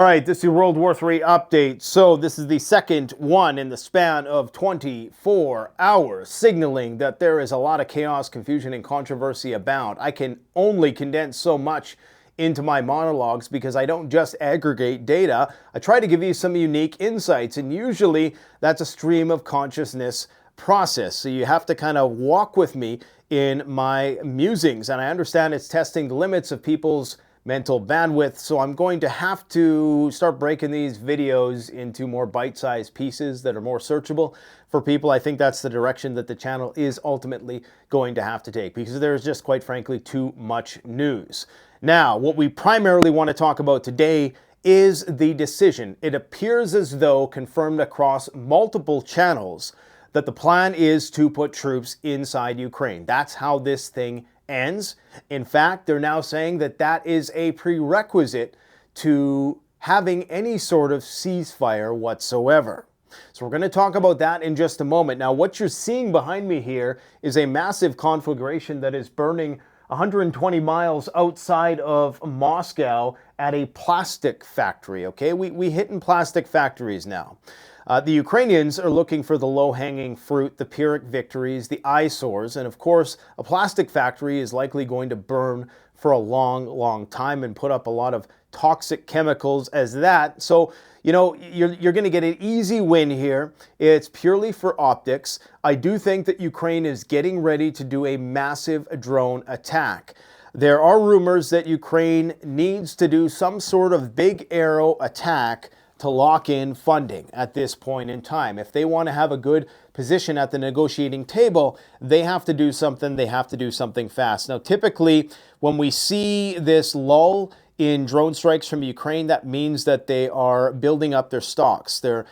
All right, this is your World War III update. So this is the second one in the span of 24 hours, signaling that there is a lot of chaos, confusion, and controversy abound. I can only condense so much into my monologues because I don't just aggregate data. I try to give you some unique insights, and usually that's a stream of consciousness process. So you have to kind of walk with me in my musings, and I understand it's testing the limits of people's mental bandwidth, so I'm going to have to start breaking these videos into more bite-sized pieces that are more searchable for people. I think that's the direction that the channel is ultimately going to have to take, because there's just, quite frankly, too much news. Now, what we primarily want to talk about today is the decision. It appears as though, confirmed across multiple channels, that the plan is to put troops inside Ukraine. That's how this thing ends. In fact, they're now saying that that is a prerequisite to having any sort of ceasefire whatsoever. So we're going to talk about that in just a moment. Now, what you're seeing behind me here is a massive conflagration that is burning 120 miles outside of Moscow at a plastic factory, okay? We hitting plastic factories now. The Ukrainians are looking for the low-hanging fruit, the Pyrrhic victories, the eyesores, and of course, a plastic factory is likely going to burn for a long, long time and put up a lot of toxic chemicals as that. So, you know, you're going to get an easy win here. It's purely for optics. I do think that Ukraine is getting ready to do a massive drone attack. There are rumors that Ukraine needs to do some sort of big arrow attack to lock in funding at this point in time. If they want to have a good position at the negotiating table, they have to do something. They have to do something fast. Now, typically, when we see this lull in drone strikes from Ukraine, that means that they are building up their stocks. They're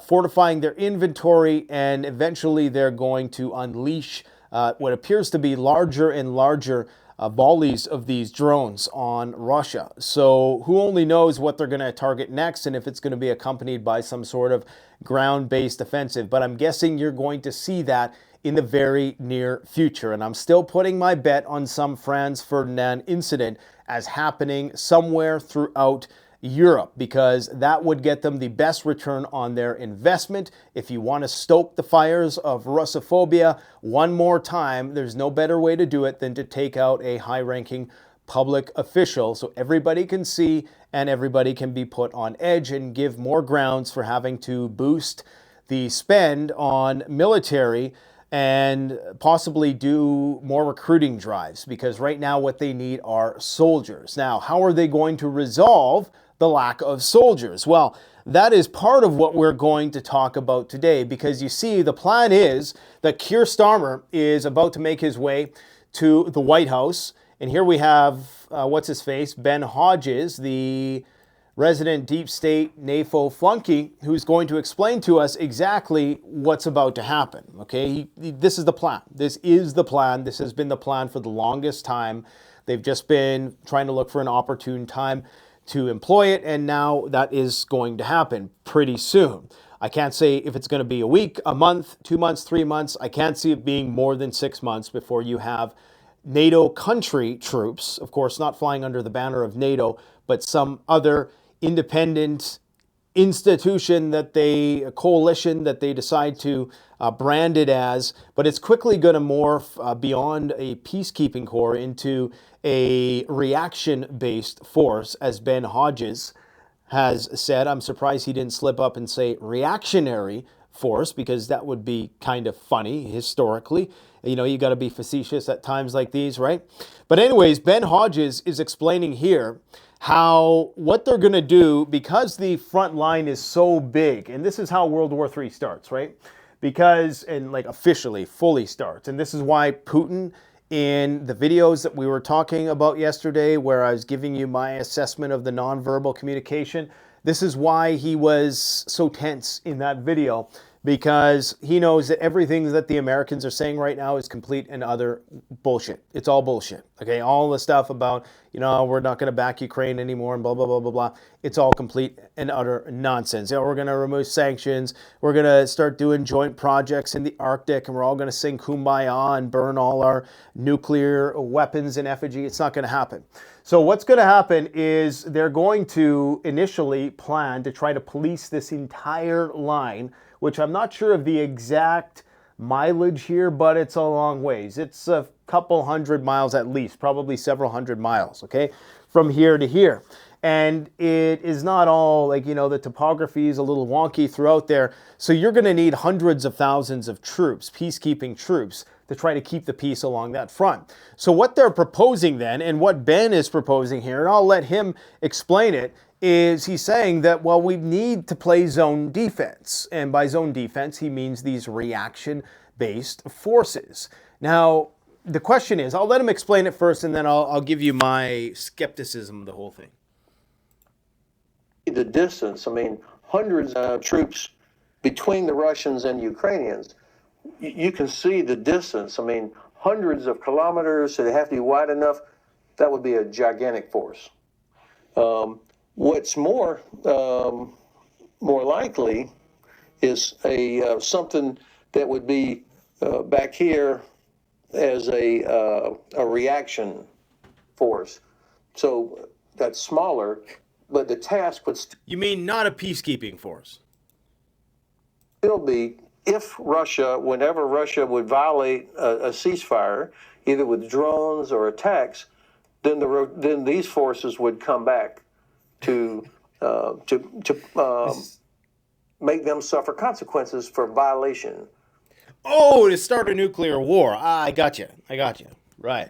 fortifying their inventory, and eventually they're going to unleash what appears to be larger and larger volleys of these drones on Russia. So who only knows what they're going to target next, and if it's going to be accompanied by some sort of ground-based offensive. But I'm guessing you're going to see that in the very near future. And I'm still putting my bet on some Franz Ferdinand incident as happening somewhere throughout Europe, because that would get them the best return on their investment. If you want to stoke the fires of Russophobia one more time, there's no better way to do it than to take out a high-ranking public official so everybody can see and everybody can be put on edge, and give more grounds for having to boost the spend on military and possibly do more recruiting drives, because right now what they need are soldiers. Now, how are they going to resolve the lack of soldiers? Well, that is part of what we're going to talk about today, because you see, the plan is that Keir Starmer is about to make his way to the White House, and here we have, what's his face, Ben Hodges, the resident deep state NAFO flunky, who's going to explain to us exactly what's about to happen, okay? This is the plan. This is the plan. This has been the plan for the longest time. They've just been trying to look for an opportune time to employ it, and now that is going to happen pretty soon. I can't say if it's going to be a week, a month, 2 months, 3 months. I can't see it being more than 6 months before you have NATO country troops, of course not flying under the banner of NATO, but some other independent institution that a coalition that they decide to brand it as, but it's quickly going to morph beyond a peacekeeping corps into a reaction-based force, as Ben Hodges has said. I'm surprised he didn't slip up and say reactionary force, because that would be kind of funny historically. You know, you got to be facetious at times like these, right? But anyways, Ben Hodges is explaining here how what they're going to do, because the front line is so big, and this is how World War III starts, right? Because, and like officially, fully starts. And this is why Putin, in the videos that we were talking about yesterday, where I was giving you my assessment of the nonverbal communication, this is why he was so tense in that video, because he knows that everything that the Americans are saying right now is complete and utter bullshit. It's all bullshit, okay? All the stuff about, you know, we're not going to back Ukraine anymore and blah, blah, blah, blah, blah. It's all complete and utter nonsense. You know, we're going to remove sanctions. We're going to start doing joint projects in the Arctic, and we're all going to sing Kumbaya and burn all our nuclear weapons in effigy. It's not going to happen. So what's going to happen is they're going to initially plan to try to police this entire line, which I'm not sure of the exact mileage here, but it's a long ways. It's a couple hundred miles at least, probably several hundred miles, okay, from here to here. And it is not all like, you know, the topography is a little wonky throughout there. So you're going to need hundreds of thousands of troops, peacekeeping troops, to try to keep the peace along that front. So what they're proposing then, and what Ben is proposing here, and I'll let him explain it, is he's saying that, well, we need to play zone defense. And by zone defense, he means these reaction-based forces. Now, the question is, I'll let him explain it first, and then I'll give you my skepticism of the whole thing. The distance, I mean, hundreds of troops between the Russians and Ukrainians. You can see the distance. I mean, hundreds of kilometers, so they have to be wide enough. That would be a gigantic force. What's more likely is something that would be back here as a reaction force. So that's smaller, but the task would You mean not a peacekeeping force? Still be, if Russia, whenever Russia would violate a ceasefire, either with drones or attacks, then these forces would come back to make them suffer consequences for violation. Oh, to start a nuclear war. I got you. Right.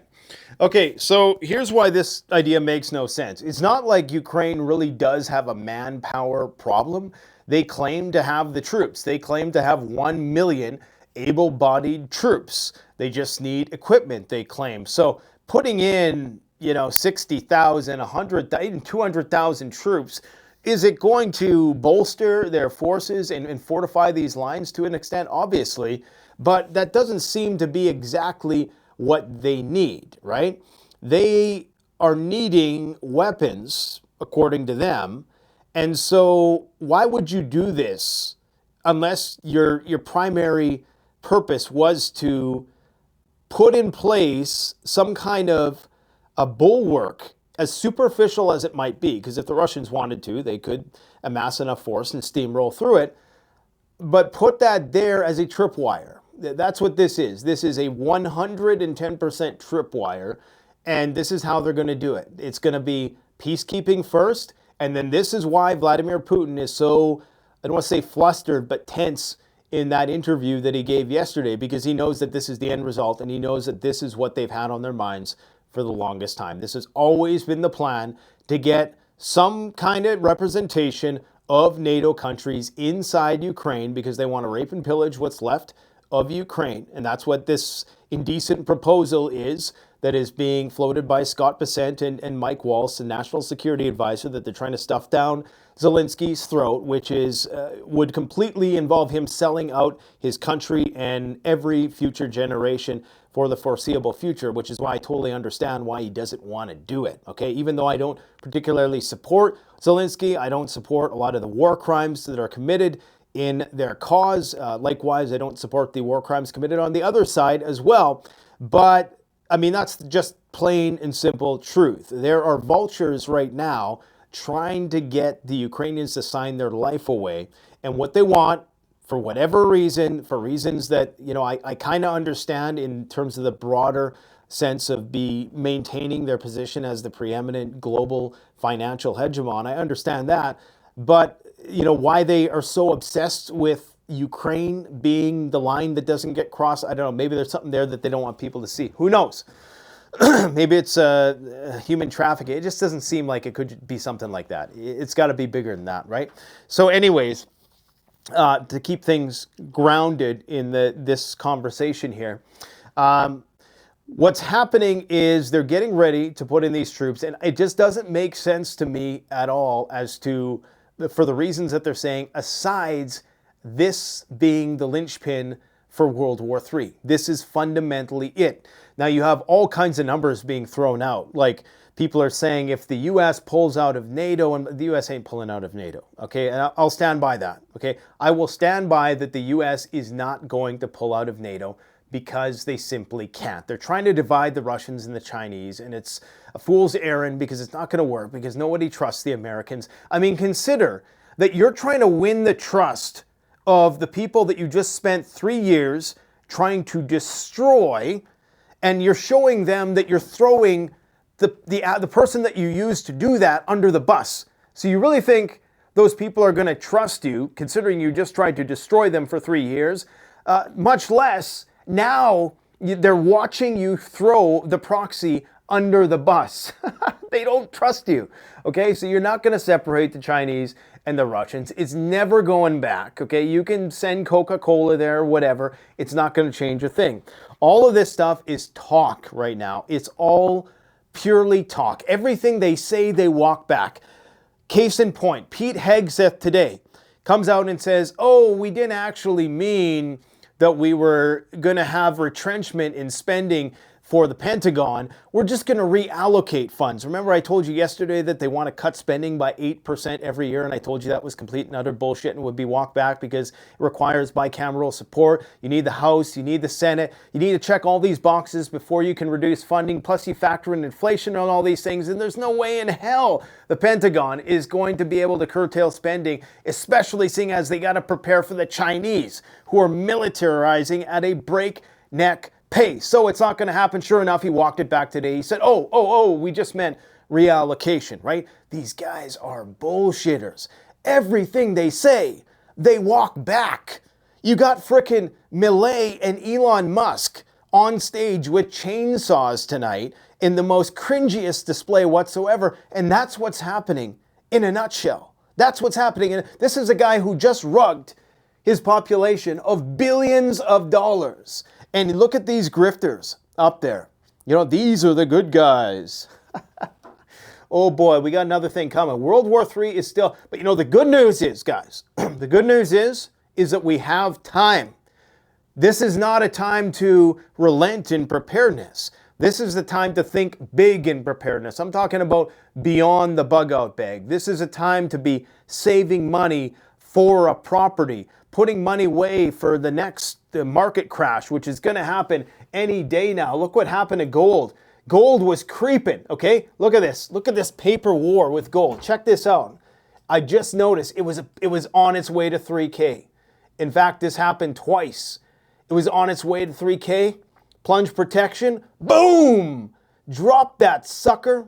Okay, so here's why this idea makes no sense. It's not like Ukraine really does have a manpower problem. They claim to have the troops. They claim to have 1 million able-bodied troops. They just need equipment, they claim. So putting in, 60,000, 100,000, even 200,000 troops, is it going to bolster their forces and fortify these lines to an extent? Obviously, but that doesn't seem to be exactly what they need, right? They are needing weapons, according to them. And so why would you do this unless your primary purpose was to put in place some kind of a bulwark, as superficial as it might be? Because if the Russians wanted to, they could amass enough force and steamroll through it. But put that there as a tripwire. That's what this is. This is a 110% tripwire, and this is how they're going to do it. It's going to be peacekeeping first, and then this is why Vladimir Putin is so, I don't want to say flustered, but tense in that interview that he gave yesterday, because he knows that this is the end result, and he knows that this is what they've had on their minds for the longest time. This has always been the plan, to get some kind of representation of NATO countries inside Ukraine, because they want to rape and pillage what's left of Ukraine. And that's what this indecent proposal is that is being floated by Scott Bessent and Mike Waltz, the national security advisor, that they're trying to stuff down Zelensky's throat, which is would completely involve him selling out his country and every future generation for the foreseeable future, which is why I totally understand why he doesn't want to do it. Okay, even though I don't particularly support Zelensky, I don't support a lot of the war crimes that are committed in their cause. Likewise, I don't support the war crimes committed on the other side as well. But I mean, that's just plain and simple truth. There are vultures right now trying to get the Ukrainians to sign their life away. And what they want, for whatever reason, for reasons that, I kind of understand in terms of the broader sense of maintaining their position as the preeminent global financial hegemon. I understand that. But, why they are so obsessed with Ukraine being the line that doesn't get crossed, I don't know. Maybe there's something there that they don't want people to see. Who knows? Maybe it's human trafficking. It just doesn't seem like it could be something like that. It's got to be bigger than that, right? So anyways, to keep things grounded in this conversation here, what's happening is they're getting ready to put in these troops, and it just doesn't make sense to me at all as to, for the reasons that they're saying, aside this being the linchpin for World War III. This is fundamentally it. Now you have all kinds of numbers being thrown out. Like people are saying if the U.S. pulls out of NATO, and the U.S. ain't pulling out of NATO, okay? And I'll stand by that, okay? I will stand by that the U.S. is not going to pull out of NATO because they simply can't. They're trying to divide the Russians and the Chinese, and it's a fool's errand because it's not going to work, because nobody trusts the Americans. I mean, consider that you're trying to win the trust of the people that you just spent 3 years trying to destroy, and you're showing them that you're throwing the person that you used to do that under the bus. So you really think those people are going to trust you, considering you just tried to destroy them for 3 years? Much less, now they're watching you throw the proxy under the bus. They don't trust you. Okay, so you're not going to separate the Chinese and the Russians. It's never going back. Okay, you can send Coca-Cola there, whatever. It's not going to change a thing. All of this stuff is talk right now. It's all purely talk. Everything they say, they walk back. Case in point, Pete Hegseth today comes out and says, oh, we didn't actually mean that we were going to have retrenchment in spending for the Pentagon. We're just going to reallocate funds. Remember, I told you yesterday that they want to cut spending by 8% every year, and I told you that was complete and utter bullshit and would be walked back because it requires bicameral support. You need the House, you need the Senate, you need to check all these boxes before you can reduce funding, plus you factor in inflation and all these things, and there's no way in hell the Pentagon is going to be able to curtail spending, especially seeing as they got to prepare for the Chinese, who are militarizing at a breakneck pace. So it's not going to happen. Sure enough, he walked it back today. He said, we just meant reallocation, right? These guys are bullshitters. Everything they say, they walk back. You got frickin' Millet and Elon Musk on stage with chainsaws tonight in the most cringiest display whatsoever, and that's what's happening in a nutshell. That's what's happening. And this is a guy who just rugged his population of billions of dollars. And look at these grifters up there. You know, these are the good guys. Oh boy, we got another thing coming. World War III is still, but you know, the good news is, guys, the good news is that we have time. This is not a time to relent in preparedness. This is the time to think big in preparedness. I'm talking about beyond the bug out bag. This is a time to be saving money for a property, putting money away for the next market crash, which is going to happen any day now. Look what happened to gold. Gold was creeping, okay? Look at this. Look at this paper war with gold. Check this out. I just noticed it was on its way to 3K. In fact, this happened twice. It was on its way to 3K. Plunge protection. Boom! Drop that sucker.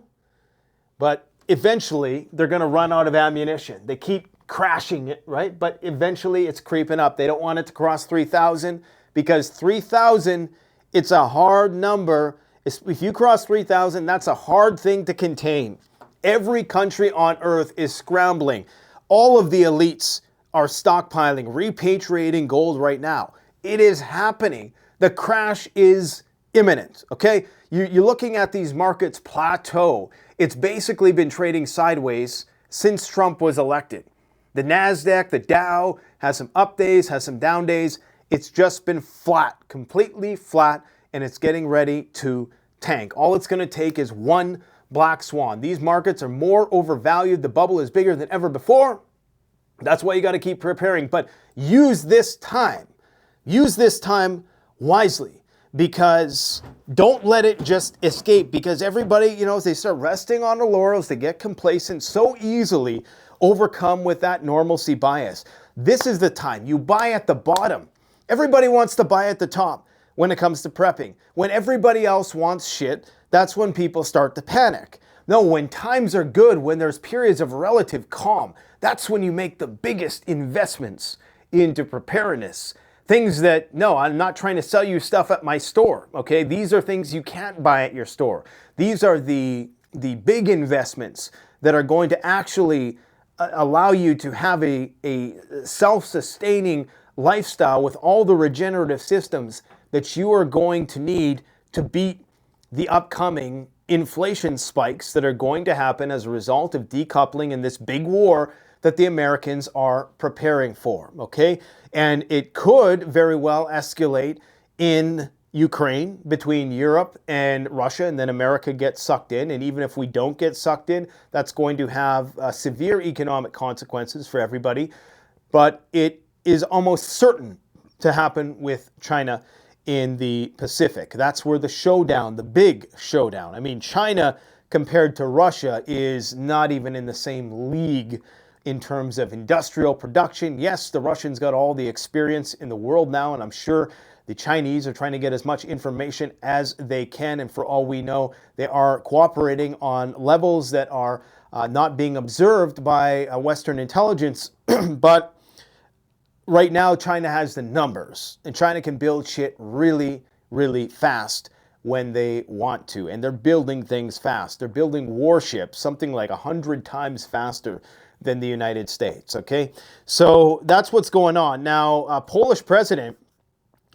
But eventually, they're going to run out of ammunition. They keep crashing it, right? But eventually it's creeping up. They don't want it to cross 3,000 because 3,000, it's a hard number. If you cross 3,000, that's a hard thing to contain. Every country on earth is scrambling. All of the elites are stockpiling, repatriating gold right now. It is happening. The crash is imminent, okay? You're looking at these markets plateau. It's basically been trading sideways since Trump was elected. The NASDAQ, the Dow, has some up days, has some down days. It's just been flat, completely flat, and it's getting ready to tank. All it's going to take is one black swan. These markets are more overvalued. The bubble is bigger than ever before. That's why you got to keep preparing. But use this time wisely, because don't let it just escape, because everybody, you know, they start resting on their laurels, they get complacent so easily, overcome with that normalcy bias. This is the time. You buy at the bottom. Everybody wants to buy at the top when it comes to prepping. When everybody else wants shit, that's when people start to panic. No, when times are good, when there's periods of relative calm, that's when you make the biggest investments into preparedness. Things that, no, I'm not trying to sell you stuff at my store, okay? These are things you can't buy at your store. These are the big investments that are going to actually allow you to have a self-sustaining lifestyle with all the regenerative systems that you are going to need to beat the upcoming inflation spikes that are going to happen as a result of decoupling in this big war that the Americans are preparing for, okay? And it could very well escalate in Ukraine between Europe and Russia, and then America gets sucked in. And even if we don't get sucked in, that's going to have severe economic consequences for everybody. But it is almost certain to happen with China in the Pacific. That's where the showdown, the big showdown. I mean, China compared to Russia is not even in the same league in terms of industrial production. Yes, the Russians got all the experience in the world now, and I'm sure the Chinese are trying to get as much information as they can, and for all we know, they are cooperating on levels that are not being observed by Western intelligence. But right now, China has the numbers, and China can build shit really, really fast when they want to, and they're building things fast. They're building warships, something like 100 times faster than the United States, okay? So that's what's going on. Now, Polish president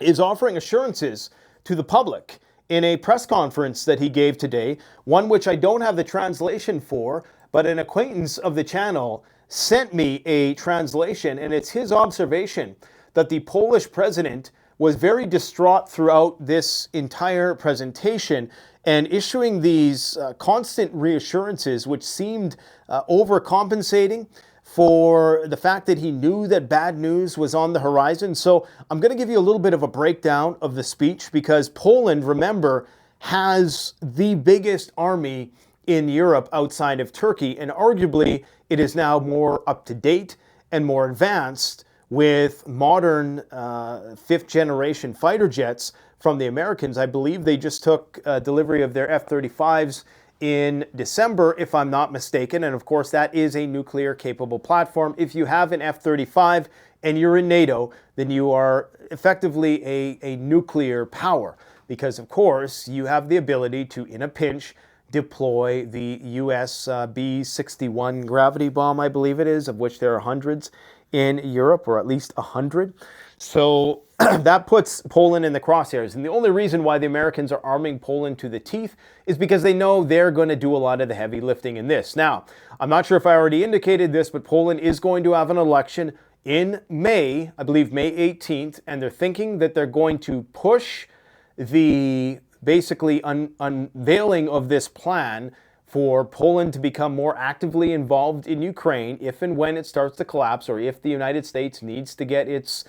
is offering assurances to the public in a press conference that he gave today, one which I don't have the translation for, but an acquaintance of the channel sent me a translation, and it's his observation that the Polish president was very distraught throughout this entire presentation and issuing these constant reassurances which seemed overcompensating for the fact that he knew that bad news was on the horizon. So I'm going to give you a little bit of a breakdown of the speech, because Poland, remember, has the biggest army in Europe outside of Turkey, and arguably it is now more up to date and more advanced with modern fifth generation fighter jets from the Americans. I believe they just took delivery of their F-35s in December, if I'm not mistaken. And of course, that is a nuclear capable platform. If you have an F-35 and you're in NATO, then you are effectively a nuclear power, because of course you have the ability to, in a pinch, deploy the US B-61 gravity bomb, I believe it is, of which there are hundreds in Europe, or at least 100. So that puts Poland in the crosshairs. And the only reason why the Americans are arming Poland to the teeth is because they know they're going to do a lot of the heavy lifting in this. Now, I'm not sure if I already indicated this, but Poland is going to have an election in May, I believe May 18th, and they're thinking that they're going to push the basically unveiling of this plan for Poland to become more actively involved in Ukraine if and when it starts to collapse, or if the United States needs to get its,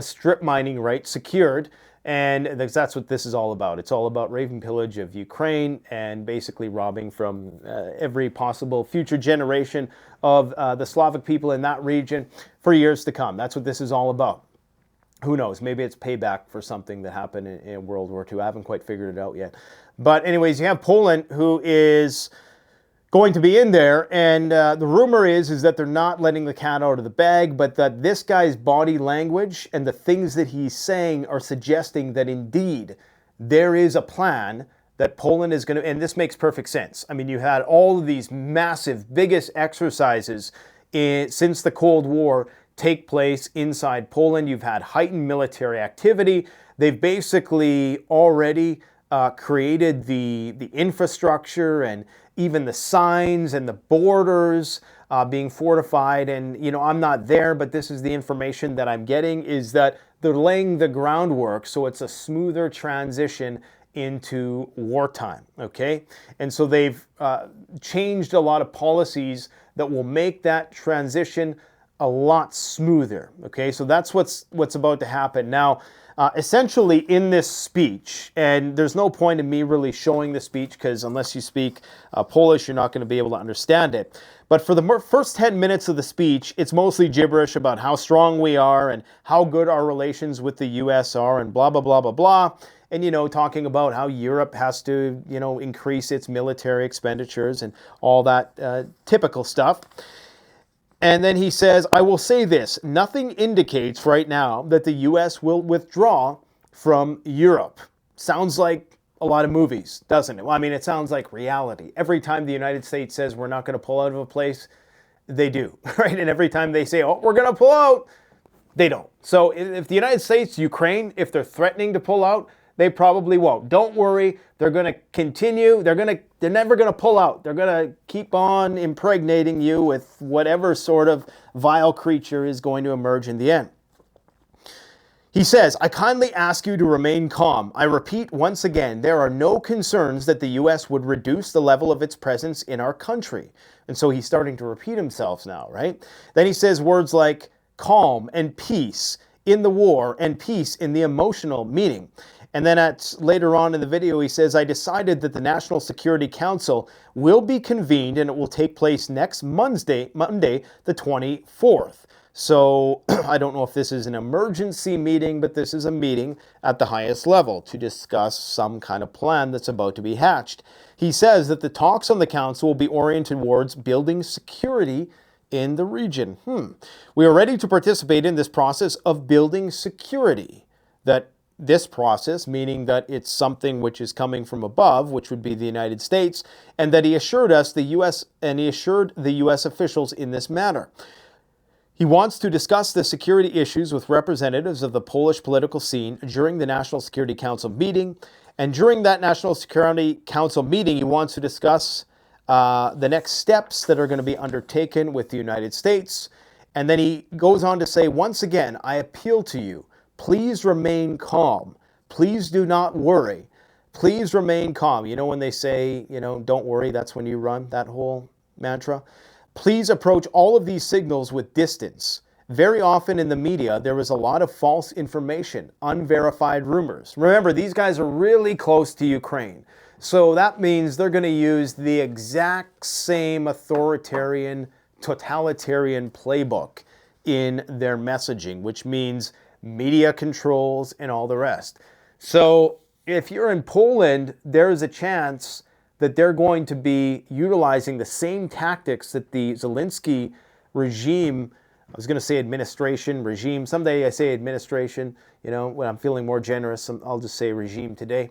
strip mining rights secured. And that's what this is all about. It's all about rape and pillage of Ukraine and basically robbing from every possible future generation of the Slavic people in that region for years to come. That's what this is all about. Who knows? Maybe it's payback for something that happened in World War II. I haven't quite figured it out yet. But anyways, you have Poland, who is going to be in there, and the rumor is that they're not letting the cat out of the bag, but that this guy's body language and the things that he's saying are suggesting that indeed there is a plan that Poland is going to, and this makes perfect sense. I mean, you had all of these massive, biggest exercises since the Cold War take place inside Poland. You've had heightened military activity. They've basically already created the infrastructure and even the signs and the borders being fortified. And, I'm not there, but this is the information that I'm getting, is that they're laying the groundwork so it's a smoother transition into wartime, okay? And so they've changed a lot of policies that will make that transition a lot smoother, okay? So that's what's about to happen. Now, essentially in this speech, and there's no point in me really showing the speech, because unless you speak Polish, you're not going to be able to understand it. But for the first 10 minutes of the speech, it's mostly gibberish about how strong we are and how good our relations with the US are and blah, blah, blah, blah, blah. And, talking about how Europe has to, increase its military expenditures and all that typical stuff. And then he says, I will say this, nothing indicates right now that the US will withdraw from Europe. Sounds like a lot of movies, doesn't it? Well, I mean, it sounds like reality. Every time the United States says we're not going to pull out of a place, they do, right? And every time they say, oh, we're going to pull out, they don't. So if the United States, Ukraine, if they're threatening to pull out, they probably won't. Don't worry. They're going to continue. They're never going to pull out. They're going to keep on impregnating you with whatever sort of vile creature is going to emerge in the end. He says, I kindly ask you to remain calm. I repeat once again, there are no concerns that the U.S. would reduce the level of its presence in our country. And so he's starting to repeat himself now, right? Then he says words like calm and peace. in the war and peace in the emotional meaning. And then later on in the video, he says, I decided that the National Security Council will be convened and it will take place next Monday, the 24th. So I don't know if this is an emergency meeting, but this is a meeting at the highest level to discuss some kind of plan that's about to be hatched. He says that the talks on the council will be oriented towards building security in the region. We are ready to participate in this process of building security. This process, meaning that it's something which is coming from above, which would be the United States, and that he assured the U.S. officials in this matter. He wants to discuss the security issues with representatives of the Polish political scene during the National Security Council meeting. And during that National Security Council meeting, he wants to discuss the next steps that are going to be undertaken with the United States. And then he goes on to say, once again, I appeal to you. Please remain calm. Please do not worry. Please remain calm. You know when they say, don't worry, that's when you run, that whole mantra? Please approach all of these signals with distance. Very often in the media, there is a lot of false information, unverified rumors. Remember, these guys are really close to Ukraine. So that means they're going to use the exact same authoritarian, totalitarian playbook in their messaging, which means media controls and all the rest. So if you're in Poland, there's a chance that they're going to be utilizing the same tactics that the Zelensky regime, I was going to say administration, regime, someday I say administration, when I'm feeling more generous, I'll just say regime today.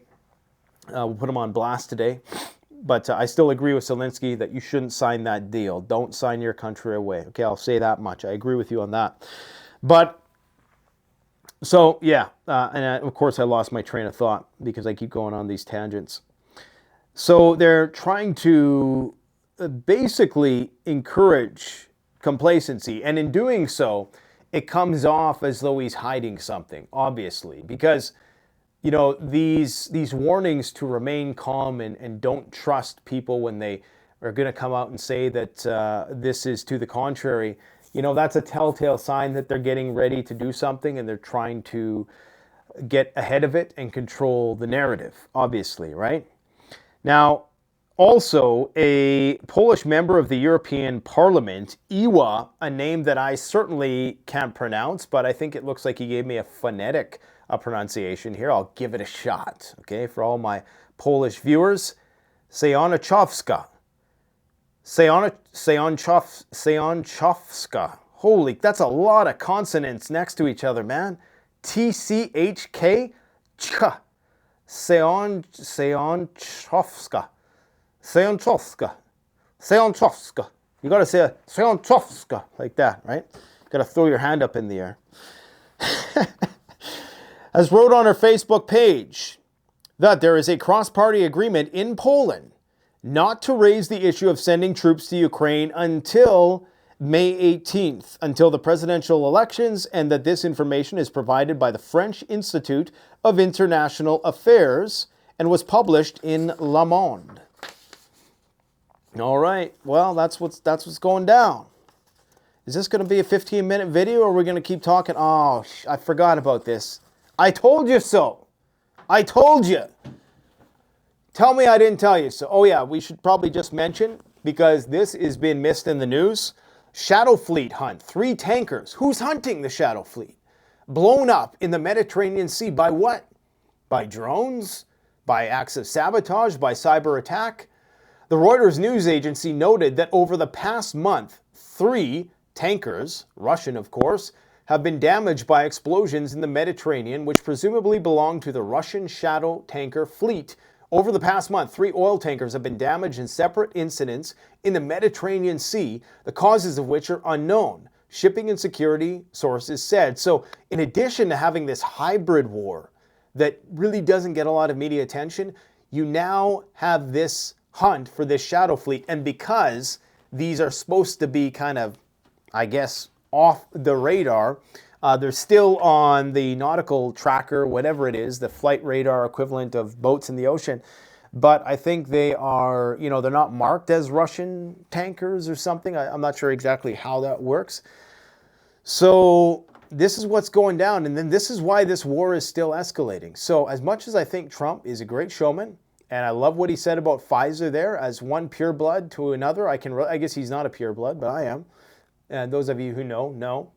We'll put them on blast today. But I still agree with Zelensky that you shouldn't sign that deal. Don't sign your country away. Okay, I'll say that much. I agree with you on that. But so, yeah, of course I lost my train of thought because I keep going on these tangents. So they're trying to basically encourage complacency. And in doing so, it comes off as though he's hiding something, obviously. Because, these warnings to remain calm and don't trust people when they are going to come out and say that this is to the contrary, that's a telltale sign that they're getting ready to do something and they're trying to get ahead of it and control the narrative, obviously, right? Now, also, a Polish member of the European Parliament, Iwa, a name that I certainly can't pronounce, but I think it looks like he gave me a phonetic pronunciation here. I'll give it a shot, okay? For all my Polish viewers, Seonchowska. Seonchowska. Holy, that's a lot of consonants next to each other, man. T-C-H-K, ch. Seonchowska. Seonchowska. You got to say Seonchowska like that, right? Got to throw your hand up in the air. As wrote on her Facebook page, that there is a cross-party agreement in Poland not to raise the issue of sending troops to Ukraine until May 18th, until the presidential elections, and that this information is provided by the French Institute of International Affairs and was published in Le Monde. All right, well, that's what's going down. Is this going to be a 15-minute video, or are we going to keep talking? Oh, I forgot about this. I told you so. I told you. Tell me I didn't tell you so. Oh, yeah, we should probably just mention, because this has been missed in the news, Shadow Fleet hunt. 3 tankers. Who's hunting the Shadow Fleet? Blown up in the Mediterranean Sea by what? By drones? By acts of sabotage? By cyber attack? The Reuters news agency noted that over the past month, 3 tankers, Russian of course, have been damaged by explosions in the Mediterranean, which presumably belong to the Russian Shadow tanker fleet. Over the past month, 3 oil tankers have been damaged in separate incidents in the Mediterranean Sea, the causes of which are unknown, shipping and security sources said. So in addition to having this hybrid war that really doesn't get a lot of media attention, you now have this hunt for this Shadow fleet. And because these are supposed to be kind of, I guess, off the radar, they're still on the nautical tracker, whatever it is, the flight radar equivalent of boats in the ocean. But I think they are, they're not marked as Russian tankers or something. I'm not sure exactly how that works. So this is what's going down. And then this is why this war is still escalating. So as much as I think Trump is a great showman, and I love what he said about Pfizer there, as one pureblood to another, I guess he's not a pureblood, but I am. And those of you who know.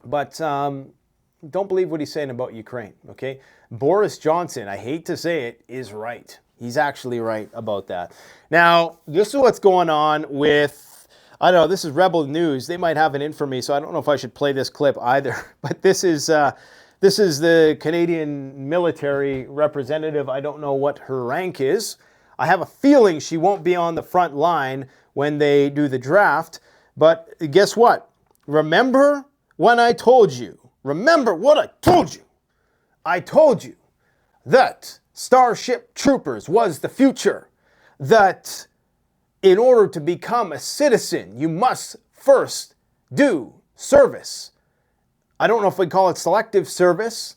But don't believe what he's saying about Ukraine, okay? Boris Johnson, I hate to say it, is right. He's actually right about that. Now, this is what's going on with, I don't know, this is Rebel News. They might have it in for me, so I don't know if I should play this clip either. But this is the Canadian military representative. I don't know what her rank is. I have a feeling she won't be on the front line when they do the draft. But guess what? Remember when I told you? Remember what I told you? I told you that Starship Troopers was the future. That in order to become a citizen, you must first do service. I don't know if we call it selective service.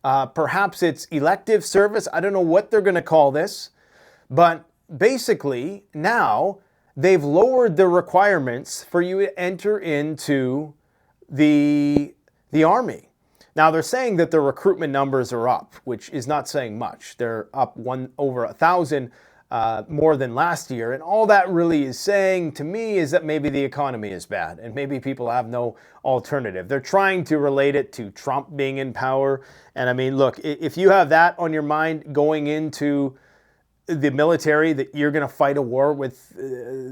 Perhaps it's elective service. I don't know what they're going to call this. But basically, now they've lowered the requirements for you to enter into the Army. Now, they're saying that the recruitment numbers are up, which is not saying much. They're up over 1,000 more than last year. And all that really is saying to me is that maybe the economy is bad and maybe people have no alternative. They're trying to relate it to Trump being in power. And I mean, look, if you have that on your mind going into the military, that you're going to fight a war with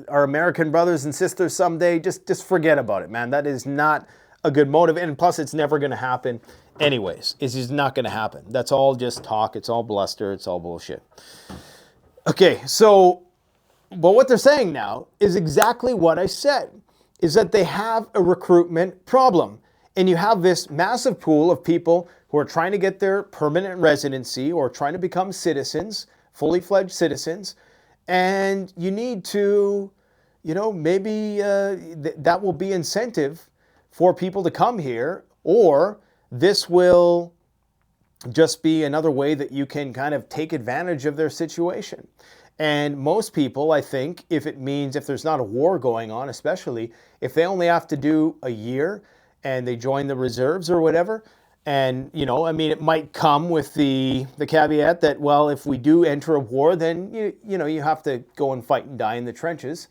our American brothers and sisters someday, just forget about it, man. That is not a good motive, and plus it's never going to happen anyways. It's just not going to happen. That's all just talk. It's all bluster. It's all bullshit. Okay, so, but what they're saying now is exactly what I said, is that they have a recruitment problem. And you have this massive pool of people who are trying to get their permanent residency or trying to become citizens, fully fledged citizens, and you need to, maybe that will be incentive for people to come here, or this will just be another way that you can kind of take advantage of their situation. And most people, I think, if there's not a war going on, especially if they only have to do a year and they join the reserves or whatever, and, it might come with the caveat that, well, if we do enter a war, then, you have to go and fight and die in the trenches.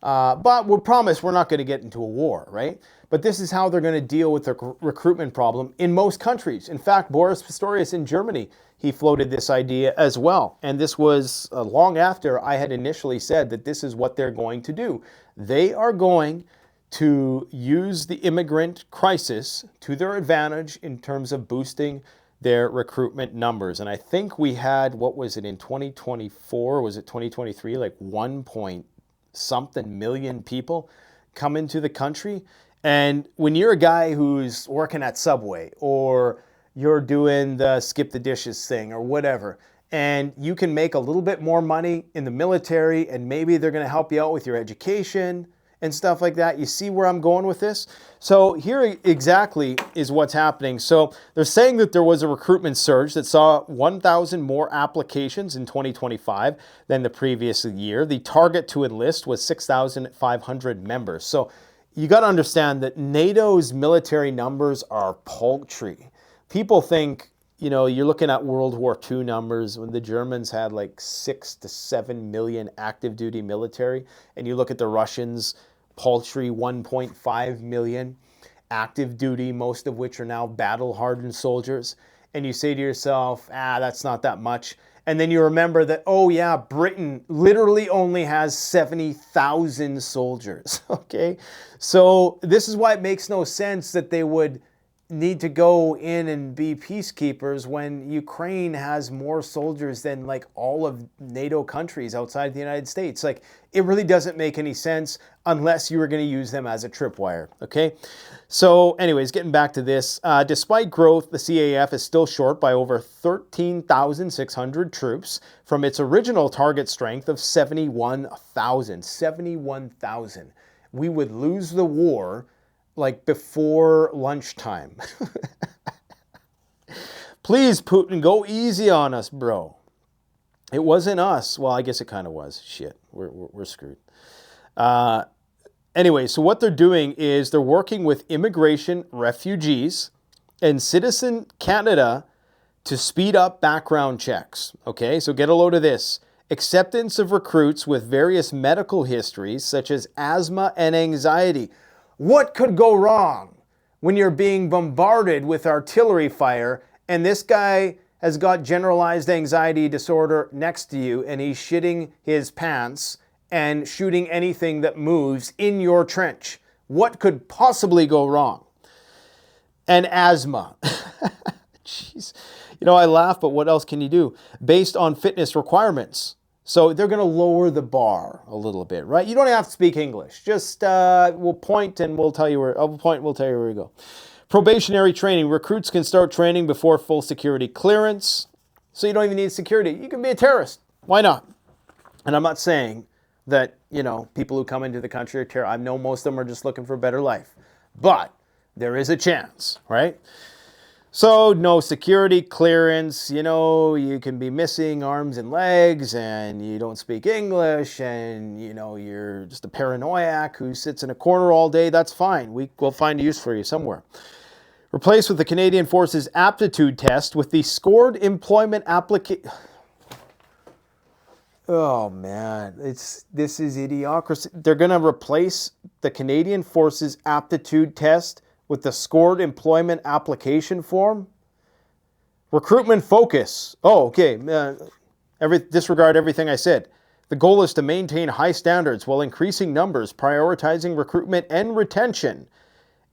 But we promise we're not going to get into a war, right? But this is how they're going to deal with the recruitment problem in most countries. In fact, Boris Pistorius in Germany, he floated this idea as well. And this was long after I had initially said that this is what they're going to do. They are going to use the immigrant crisis to their advantage in terms of boosting their recruitment numbers. And I think we had, what was it, in 2024, was it 2023, like 1 point something million people come into the country. And when you're a guy who's working at Subway, or you're doing the skip the dishes thing or whatever, and you can make a little bit more money in the military, and maybe they're going to help you out with your education and stuff like that. You see where I'm going with this? So here exactly is what's happening. So they're saying that there was a recruitment surge that saw 1,000 more applications in 2025 than the previous year. The target to enlist was 6,500 members. So you got to understand that NATO's military numbers are paltry. People think, you're looking at World War II numbers when the Germans had like 6 to 7 million active duty military, and you look at the Russians, paltry 1.5 million active duty, most of which are now battle hardened soldiers. And you say to yourself, that's not that much. And then you remember that, oh yeah, Britain literally only has 70,000 soldiers, okay? So this is why it makes no sense that they would need to go in and be peacekeepers when Ukraine has more soldiers than like all of NATO countries outside the United States. Like, it really doesn't make any sense unless you were going to use them as a tripwire, okay? So anyways, getting back to this, despite growth, the CAF is still short by over 13,600 troops from its original target strength of 71,000. 71,000. We would lose the war like before lunchtime. Please, Putin, go easy on us, bro. It wasn't us. Well, I guess it kind of was. Shit, we're screwed. Anyway, so what they're doing is they're working with immigration, refugees, and Citizen Canada to speed up background checks. Okay, so get a load of this. Acceptance of recruits with various medical histories such as asthma and anxiety. What could go wrong when you're being bombarded with artillery fire and this guy has got generalized anxiety disorder next to you and he's shitting his pants and shooting anything that moves in your trench? What could possibly go wrong? And asthma. Jeez. You know, I laugh, but what else can you do? Based on fitness requirements. So they're going to lower the bar a little bit, right? You don't have to speak English. Just we'll point and we'll tell you where. I'll point and we'll tell you where we go. Probationary training. Recruits can start training before full security clearance. So you don't even need security. You can be a terrorist. Why not? And I'm not saying that, you know, people who come into the country are terrorists. I know most of them are just looking for a better life. But there is a chance, right? So no security clearance, you know, you can be missing arms and legs and you don't speak English and, you know, you're just a paranoiac who sits in a corner all day. That's fine. We'll find a use for you somewhere. Replaced with the Canadian Forces aptitude test with the scored employment application. Oh man, this is idiocracy. They're going to replace the Canadian Forces aptitude test with the scored employment application form. Recruitment focus. Oh, okay. Disregard everything I said. The goal is to maintain high standards while increasing numbers, prioritizing recruitment and retention.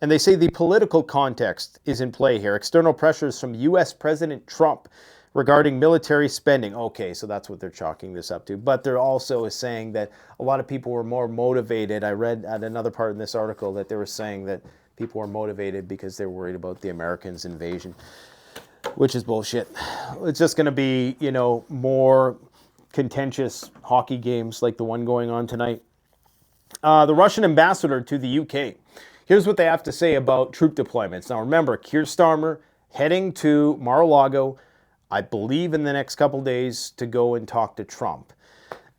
And they say the political context is in play here. External pressures from U.S. President Trump regarding military spending. Okay, so that's what they're chalking this up to. But they're also saying that a lot of people were more motivated. I read at another part in this article that they were saying that people were motivated because they're worried about the Americans' invasion, which is bullshit. It's just going to be, you know, more contentious hockey games like the one going on tonight. The Russian ambassador to the UK. Here's what they have to say about troop deployments. Now remember, Keir Starmer heading to Mar-a-Lago, I believe in the next couple days, to go and talk to Trump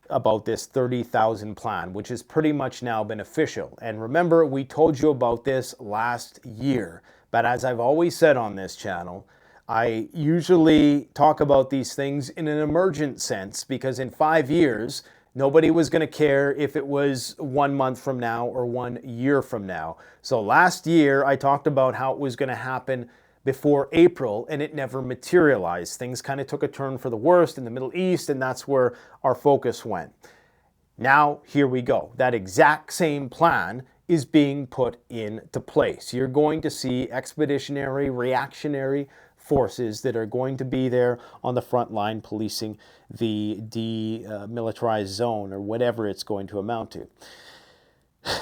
about this 30,000 plan, which has pretty much now been official. And remember, we told you about this last year. But as I've always said on this channel, I usually talk about these things in an emergent sense because in 5 years, nobody was going to care if it was 1 month from now or 1 year from now. So last year, I talked about how it was going to happen before April, and it never materialized. Things kind of took a turn for the worst in the Middle East, and that's where our focus went. Now, here we go. That exact same plan is being put into place. You're going to see expeditionary, reactionary forces that are going to be there on the front line policing the demilitarized zone or whatever it's going to amount to.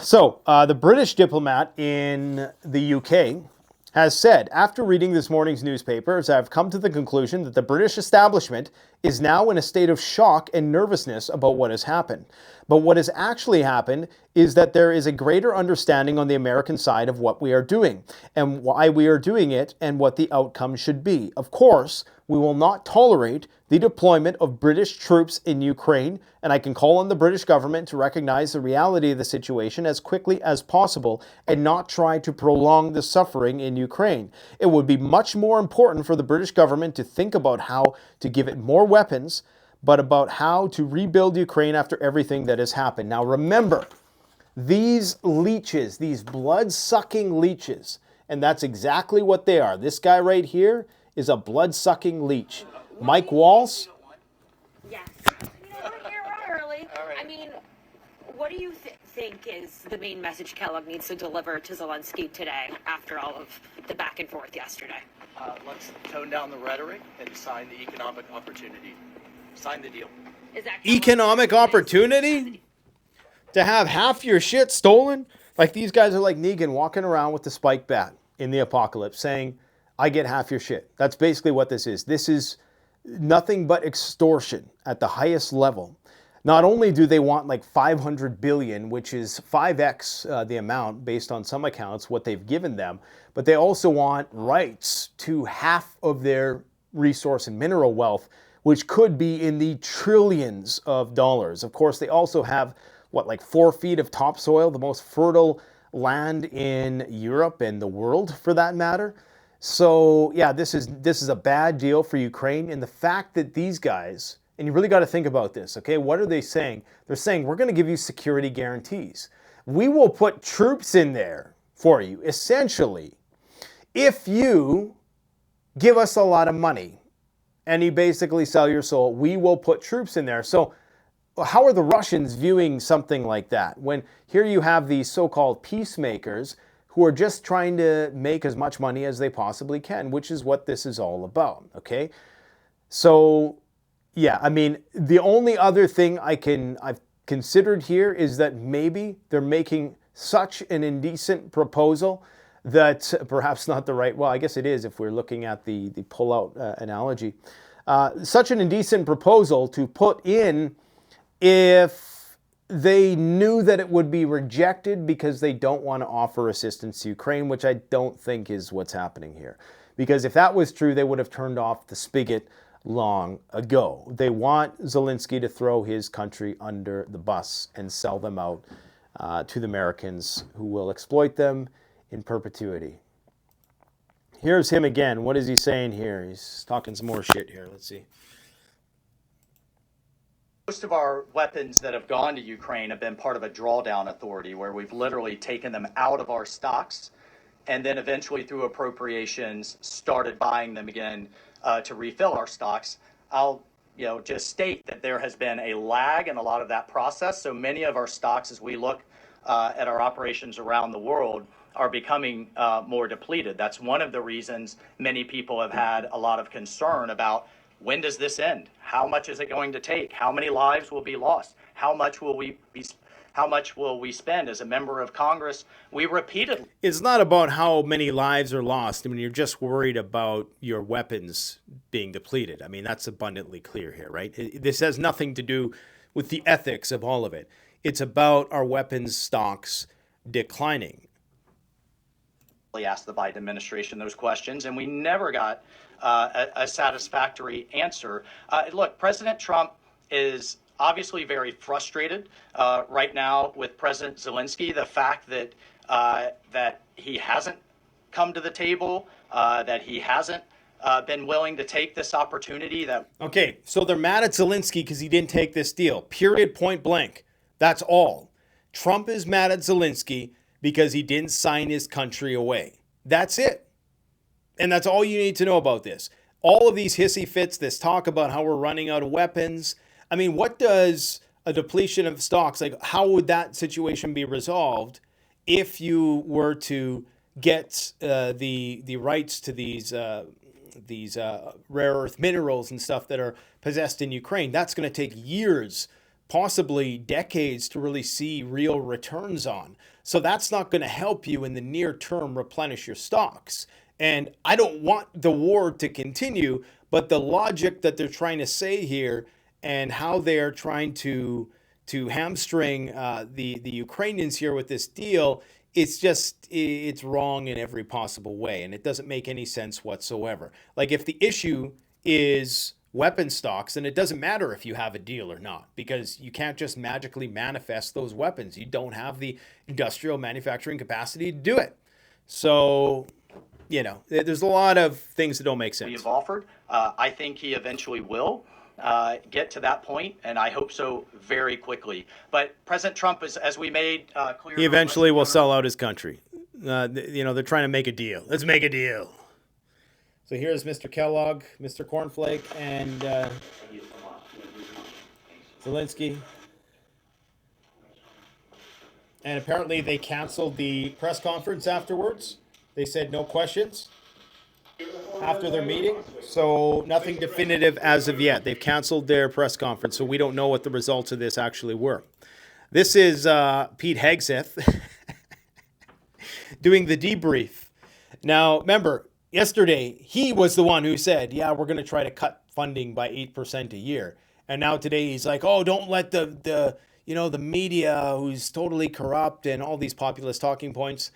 So, the British diplomat in the UK has said, after reading this morning's newspapers, I've come to the conclusion that the British establishment is now in a state of shock and nervousness about what has happened. But what has actually happened is that there is a greater understanding on the American side of what we are doing and why we are doing it and what the outcome should be. Of course, we will not tolerate the deployment of British troops in Ukraine, and I can call on the British government to recognize the reality of the situation as quickly as possible and not try to prolong the suffering in Ukraine. It would be much more important for the British government to think about how to give it more weapons, but about how to rebuild Ukraine after everything that has happened. Now remember, these leeches, these blood-sucking leeches, and that's exactly what they are. This guy right here is a blood-sucking leech. Mike Walls? Yes. You know, we're here early. Right. I mean, what do you think is the main message Kellogg needs to deliver to Zelensky today after all of the back and forth yesterday? Let's tone down the rhetoric and sign the economic opportunity. Sign the deal. Is that economic opportunity? To have half your shit stolen? Like these guys are like Negan walking around with the spike bat in the apocalypse saying, I get half your shit. That's basically what this is. This is nothing but extortion at the highest level. Not only do they want like 500 billion, which is 5x the amount based on some accounts, what they've given them, but they also want rights to half of their resource and mineral wealth, which could be in the trillions of dollars. Of course, they also have like 4 feet of topsoil, the most fertile land in Europe and the world for that matter. So yeah, this is a bad deal for Ukraine. And the fact that these guys, and you really got to think about this, okay? What are they saying? They're saying, we're going to give you security guarantees. We will put troops in there for you, essentially, if you give us a lot of money and you basically sell your soul, we will put troops in there. So how are the Russians viewing something like that? When here you have these so-called peacemakers who are just trying to make as much money as they possibly can, which is what this is all about, okay? So, yeah, I mean, the only other thing I've considered here is that maybe they're making such an indecent proposal that perhaps not the right, well, I guess it is if we're looking at the pull-out analogy. Such an indecent proposal to put in if they knew that it would be rejected because they don't want to offer assistance to Ukraine, which I don't think is what's happening here. Because if that was true, they would have turned off the spigot long ago. They want Zelensky to throw his country under the bus and sell them out to the Americans who will exploit them in perpetuity. Here's him again. What is he saying here? He's talking some more shit here. Let's see. Most of our weapons that have gone to Ukraine have been part of a drawdown authority where we've literally taken them out of our stocks and then eventually through appropriations started buying them again to refill our stocks. I'll just state that there has been a lag in a lot of that process. So many of our stocks, as we look at our operations around the world, are becoming more depleted. That's one of the reasons many people have had a lot of concern about when does this end? How much is it going to take? How many lives will be lost? How much will we spend as a member of Congress? We repeatedly. It's not about how many lives are lost. I mean, you're just worried about your weapons being depleted. I mean, that's abundantly clear here, right? This has nothing to do with the ethics of all of it. It's about our weapons stocks declining. Asked the Biden administration those questions, and we never got a satisfactory answer. Look, President Trump is obviously very frustrated right now with President Zelensky. The fact that he hasn't come to the table, that he hasn't been willing to take this opportunity. Okay, so they're mad at Zelensky because he didn't take this deal. Period, point blank. That's all. Trump is mad at Zelensky because he didn't sign his country away. That's it. And that's all you need to know about this. All of these hissy fits, this talk about how we're running out of weapons. I mean, what does a depletion of stocks, like how would that situation be resolved if you were to get the rights to these rare earth minerals and stuff that are possessed in Ukraine? That's going to take years, possibly decades, to really see real returns on. So that's not going to help you in the near term replenish your stocks. And I don't want the war to continue, but the logic that they're trying to say here and how they're trying to hamstring the Ukrainians here with this deal, it's wrong in every possible way. And it doesn't make any sense whatsoever. Like if the issue is weapon stocks, then it doesn't matter if you have a deal or not, because you can't just magically manifest those weapons. You don't have the industrial manufacturing capacity to do it. So, there's a lot of things that don't make sense. We have offered. I think he eventually will get to that point, and I hope so very quickly. But President Trump, as we made clear, he eventually will sell out his country. They're trying to make a deal. Let's make a deal. So here's Mr. Kellogg, Mr. Cornflake, and Zelensky. And apparently they canceled the press conference afterwards. They said no questions after their meeting. So nothing definitive as of yet. They've canceled their press conference, so we don't know what the results of this actually were. This is Pete Hegseth doing the debrief. Now, remember, yesterday, he was the one who said, yeah, we're going to try to cut funding by 8% a year. And now today he's like, oh, don't let the media, who's totally corrupt and all these populist talking points,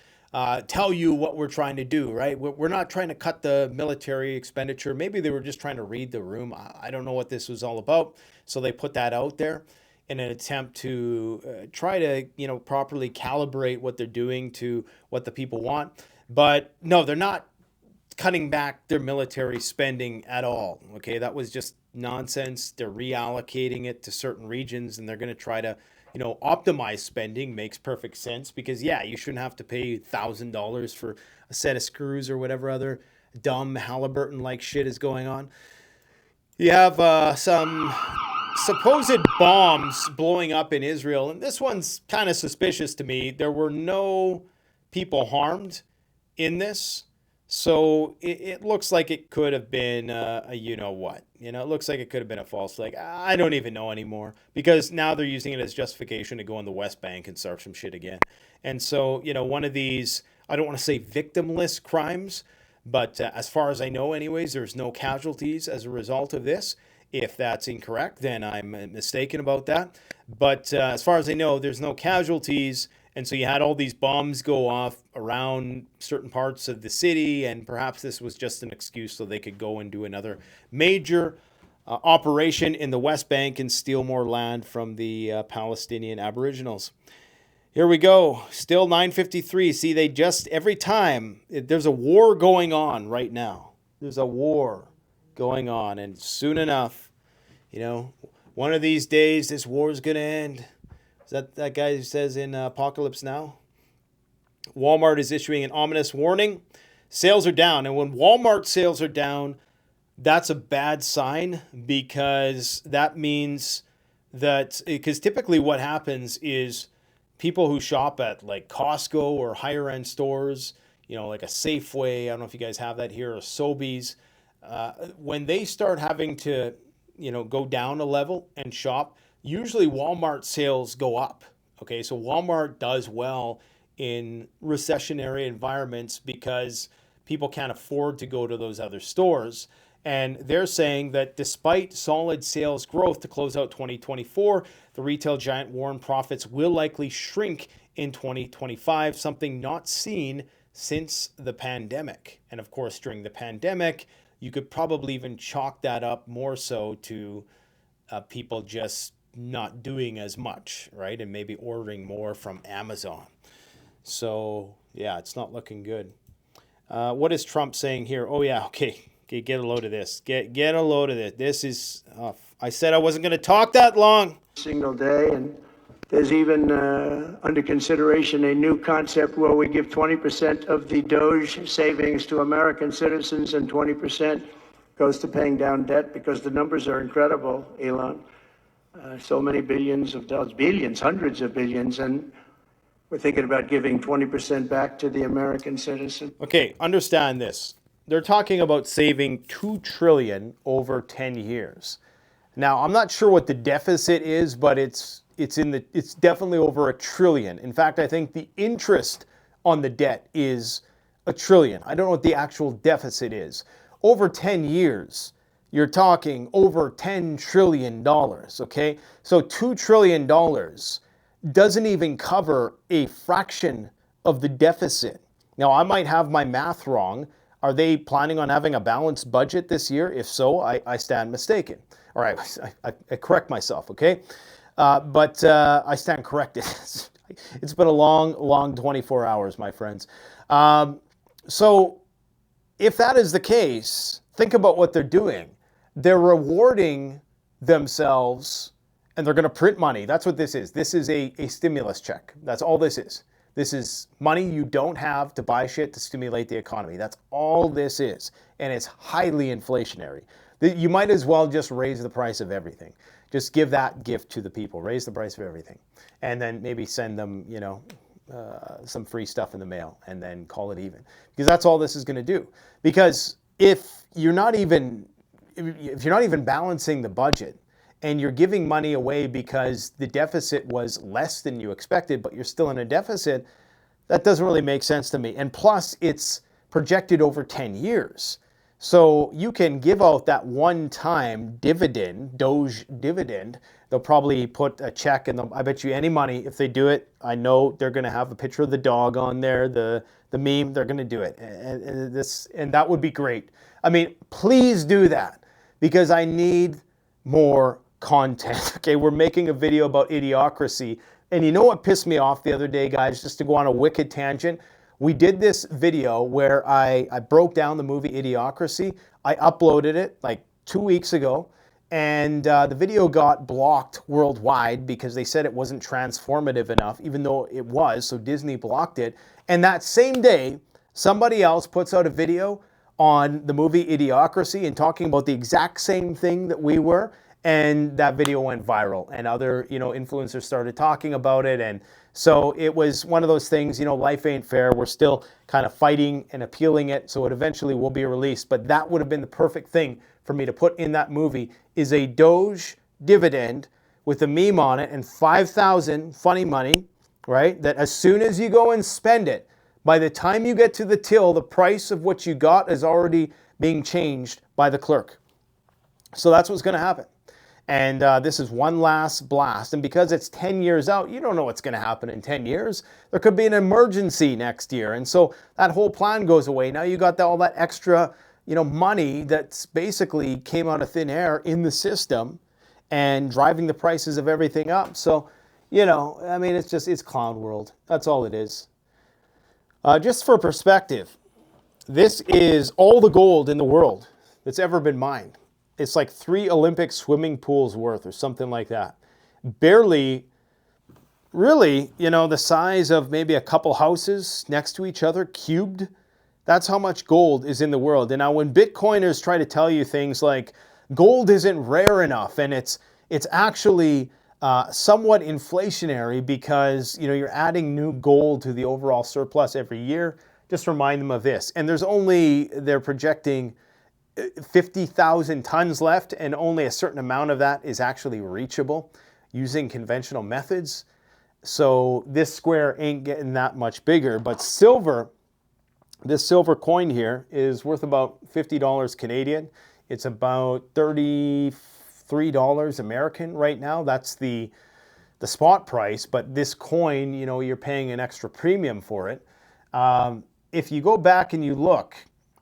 tell you what we're trying to do, right? We're not trying to cut the military expenditure. Maybe they were just trying to read the room. I don't know what this was all about. So they put that out there. in an attempt to try to, properly calibrate what they're doing to what the people want. But no, they're not cutting back their military spending at all. Okay, that was just nonsense. They're reallocating it to certain regions, and they're going to try to, optimize spending. Makes perfect sense because, yeah, you shouldn't have to pay $1,000 for a set of screws or whatever other dumb Halliburton-like shit is going on. You have some supposed bombs blowing up in Israel, and this one's kind of suspicious to me. There were no people harmed in this, so it looks like it could have been a you-know-what. It looks like it could have been a false flag. I don't even know anymore, because now they're using it as justification to go on the West Bank and start some shit again. And so, one of these, I don't want to say victimless crimes, but as far as I know anyways, there's no casualties as a result of this. If that's incorrect, then I'm mistaken about that. But as far as I know, there's no casualties. And so you had all these bombs go off around certain parts of the city, and perhaps this was just an excuse so they could go and do another major operation in the West Bank and steal more land from the Palestinian Aboriginals. Here we go. Still 9:53. See, they just, every time, there's a war going on right now. There's a war going on, and soon enough, one of these days, this war is going to end. Is that guy who says in Apocalypse Now? Walmart is issuing an ominous warning. Sales are down, and when Walmart sales are down, that's a bad sign, because that means that, because typically what happens is people who shop at like Costco or higher end stores, like a Safeway, I don't know if you guys have that here, or Sobeys, when they start having to, go down a level and shop, usually Walmart sales go up. Okay, so Walmart does well in recessionary environments because people can't afford to go to those other stores. And they're saying that despite solid sales growth to close out 2024, the retail giant warned profits will likely shrink in 2025, something not seen since the pandemic. And of course, during the pandemic, you could probably even chalk that up more so to people just not doing as much, right? And maybe ordering more from Amazon. So, yeah, it's not looking good. What is Trump saying here? Oh, yeah, okay, get a load of this. Get a load of this. This is, I said I wasn't going to talk that long. Single day, and there's even under consideration a new concept where we give 20% of the Doge savings to American citizens and 20% goes to paying down debt, because the numbers are incredible, Elon. So many billions of dollars, billions, hundreds of billions, and we're thinking about giving 20% back to the American citizen. Okay, understand this. They're talking about saving $2 trillion over 10 years. Now, I'm not sure what the deficit is, but it's definitely over $1 trillion. In fact, I think the interest on the debt is $1 trillion. I don't know what the actual deficit is. Over 10 years, you're talking over $10 trillion, okay? So $2 trillion doesn't even cover a fraction of the deficit. Now, I might have my math wrong. Are they planning on having a balanced budget this year? If so, I stand mistaken. All right, I correct myself, okay? But I stand corrected. It's been a long 24 hours, my friends. So if that is the case, think about what they're doing. They're rewarding themselves, and they're going to print money. That's what this is. This is a stimulus check. That's all this is. This is money you don't have to buy shit to stimulate the economy. That's all this is. And it's highly inflationary. You might as well just raise the price of everything. Just give that gift to the people. Raise the price of everything. And then maybe send them, some free stuff in the mail, and then call it even. Because that's all this is going to do. Because if you're not even balancing the budget, and you're giving money away because the deficit was less than you expected, but you're still in a deficit, that doesn't really make sense to me. And plus, it's projected over 10 years. So you can give out that one-time dividend, Doge dividend. They'll probably put a check, and I bet you any money, if they do it, I know they're going to have a picture of the dog on there, the meme, they're going to do it. And that would be great. I mean, please do that, because I need more content. Okay, we're making a video about idiocracy. And you know what pissed me off the other day, guys, just to go on a wicked tangent? We did this video where I broke down the movie Idiocracy. I uploaded it like 2 weeks ago, and the video got blocked worldwide because they said it wasn't transformative enough, even though it was, so Disney blocked it. And that same day, somebody else puts out a video on the movie Idiocracy and talking about the exact same thing that we were, and that video went viral, and other, influencers started talking about it. And so it was one of those things, life ain't fair. We're still kind of fighting and appealing it, so it eventually will be released. But that would have been the perfect thing for me to put in that movie, is a Doge dividend with a meme on it and 5,000 funny money, right? That as soon as you go and spend it, by the time you get to the till, the price of what you got is already being changed by the clerk. So that's what's going to happen. And this is one last blast. And because it's 10 years out, you don't know what's going to happen in 10 years. There could be an emergency next year. And so that whole plan goes away. Now you got all that extra, money that's basically came out of thin air in the system and driving the prices of everything up. So, it's clown world. That's all it is. Just for perspective, this is all the gold in the world that's ever been mined. It's like 3 Olympic swimming pools worth or something like that. Barely, really, the size of maybe a couple houses next to each other, cubed. That's how much gold is in the world. And now when Bitcoiners try to tell you things like gold isn't rare enough and it's actually somewhat inflationary because, you're adding new gold to the overall surplus every year, just remind them of this. And they're projecting 50,000 tons left, and only a certain amount of that is actually reachable using conventional methods. So this square ain't getting that much bigger. But silver, this silver coin here is worth about $50 Canadian. It's about $33 American right now. That's the spot price. But this coin, you're paying an extra premium for it. If you go back and you look,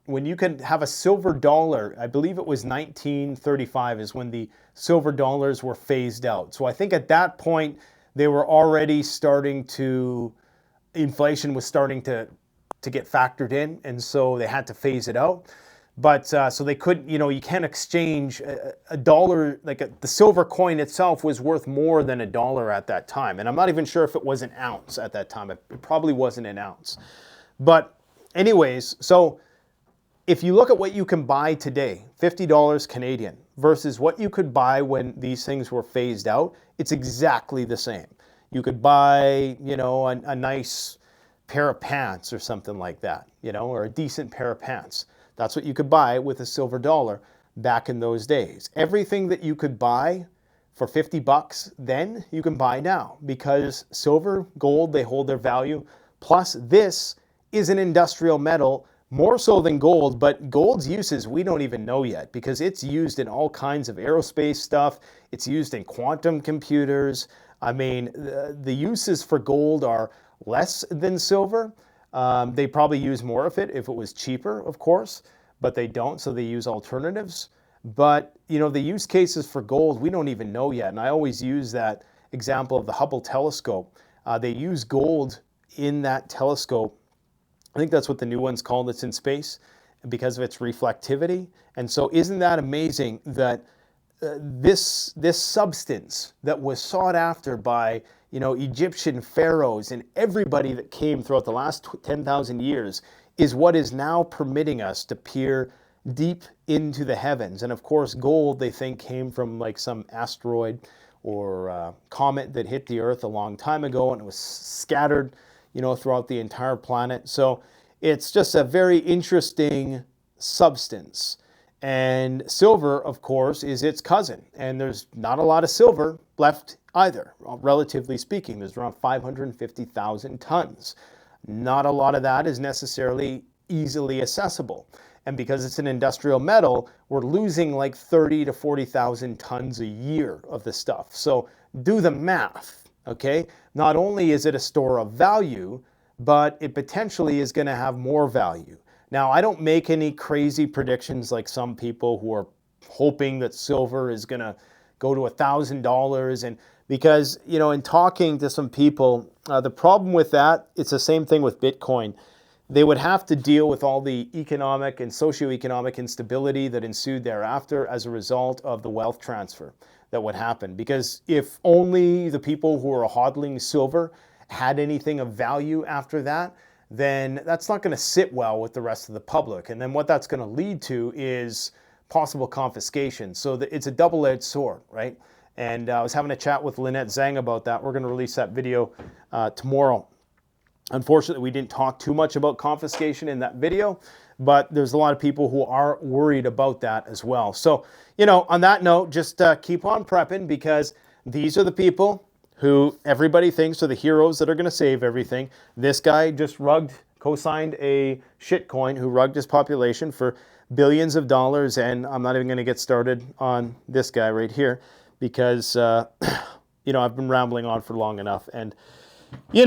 when you can have a silver dollar, I believe it was 1935 is when the silver dollars were phased out. So I think at that point, they were already inflation was starting to get factored in, and so they had to phase it out. But so they couldn't, you can't exchange a dollar, the silver coin itself was worth more than $1 at that time. And I'm not even sure if it was an ounce at that time. It probably wasn't an ounce. But anyways, so if you look at what you can buy today, $50 Canadian, versus what you could buy when these things were phased out, it's exactly the same. You could buy, a nice pair of pants or something like that, or a decent pair of pants. That's what you could buy with a silver dollar back in those days. Everything that you could buy for $50 then, you can buy now, because silver, gold, they hold their value. Plus, this is an industrial metal, more so than gold, but gold's uses we don't even know yet, because it's used in all kinds of aerospace stuff. It's used in quantum computers. I mean, the uses for gold are less than silver. They probably use more of it if it was cheaper, of course, but they don't, so they use alternatives. But, the use cases for gold, we don't even know yet. And I always use that example of the Hubble telescope. They use gold in that telescope. I think that's what the new one's called that's in space, because of its reflectivity. And so isn't that amazing that this substance that was sought after by Egyptian pharaohs and everybody that came throughout the last 10,000 years is what is now permitting us to peer deep into the heavens. And of course, gold, they think, came from some asteroid or comet that hit the Earth a long time ago, and it was scattered throughout the entire planet. So it's just a very interesting substance. And silver, of course, is its cousin. And there's not a lot of silver left either, relatively speaking. There's around 550,000 tons. Not a lot of that is necessarily easily accessible. And because it's an industrial metal, we're losing 30 to 40,000 tons a year of the stuff. So do the math, okay? Not only is it a store of value, but it potentially is going to have more value. Now, I don't make any crazy predictions like some people who are hoping that silver is going to go to $1,000. And because, you know, in talking to some people, the problem with that, it's the same thing with Bitcoin. They would have to deal with all the economic and socioeconomic instability that ensued thereafter as a result of the wealth transfer that would happen. Because if only the people who are hodling silver had anything of value after that, then that's not going to sit well with the rest of the public. And then what that's going to lead to is possible confiscation. So it's a double-edged sword, right? And I was having a chat with Lynette Zhang about that. We're going to release that video tomorrow. Unfortunately, we didn't talk too much about confiscation in that video, but there's a lot of people who are worried about that as well. So, you know, on that note, just keep on prepping, because these are the people who everybody thinks are the heroes that are going to save everything. This guy just co-signed a shitcoin who rugged his population for billions of dollars, and I'm not even going to get started on this guy right here, because, you know, I've been rambling on for long enough, and, you know,